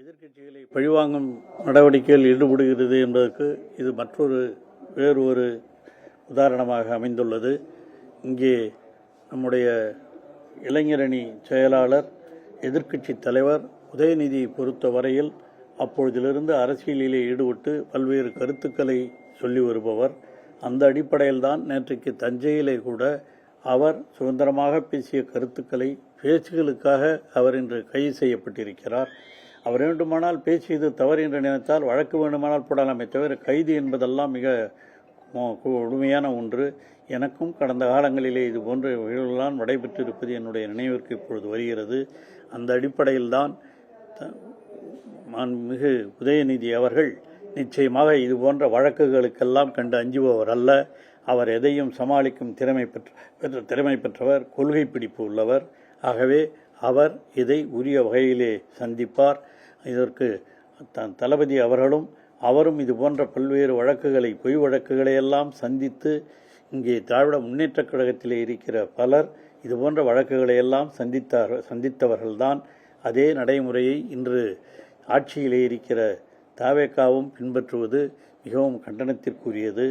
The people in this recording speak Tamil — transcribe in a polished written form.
எதிர்க்கட்சிகளை பழிவாங்கும் நடவடிக்கையில் ஈடுபடுகிறது என்பதற்கு இது வேறு ஒரு உதாரணமாக அமைந்துள்ளது. இங்கே நம்முடைய இளைஞரணி செயலாளர், எதிர்க்கட்சி தலைவர் உதயநிதியை பொறுத்த வரையில் அப்பொழுதிலிருந்து அரசியலிலே ஈடுபட்டு பல்வேறு கருத்துக்களை சொல்லி வருபவர். அந்த அடிப்படையில்தான் நேற்றைக்கு தஞ்சையிலே கூட அவர் சுதந்திரமாக பேசிய கருத்துக்களை பேச்சுகளுக்காக அவர் இன்று கைது செய்யப்பட்டிருக்கிறார். அவர் வேண்டுமானால் பேசியது தவறு என்று நினைத்தால் வழக்கு வேண்டுமானால் போடலாமே தவிர கைது என்பதெல்லாம் மிக கொடுமையான ஒன்று. எனக்கும் கடந்த காலங்களிலே இது போன்ற நிகழ்வுகளால் நடைபெற்றிருப்பது என்னுடைய நினைவிற்கு இப்பொழுது வருகிறது. அந்த அடிப்படையில்தான் மிகு உதயநிதி அவர்கள் நிச்சயமாக இது போன்ற வழக்குகளுக்கெல்லாம் கண்டு அஞ்சுபவர் அல்ல. அவர் எதையும் சமாளிக்கும் திறமை பெற்றவர், கொள்கை பிடிப்பு உள்ளவர். ஆகவே அவர் இதை உரிய வகையிலே சந்திப்பார். இதற்கு தளபதி அவரும் இது போன்ற பல்வேறு வழக்குகளை, பொய் வழக்குகளை எல்லாம் சந்தித்து, இங்கே திராவிட முன்னேற்றக் கழகத்திலே இருக்கிற பலர் இது போன்ற வழக்குகளை எல்லாம் சந்தித்தவர்கள்தான். அதே நடைமுறையை இன்று ஆட்சியிலே இருக்கிற தவேகாவும் பின்பற்றுவது மிகவும் கண்டனத்திற்குரியது.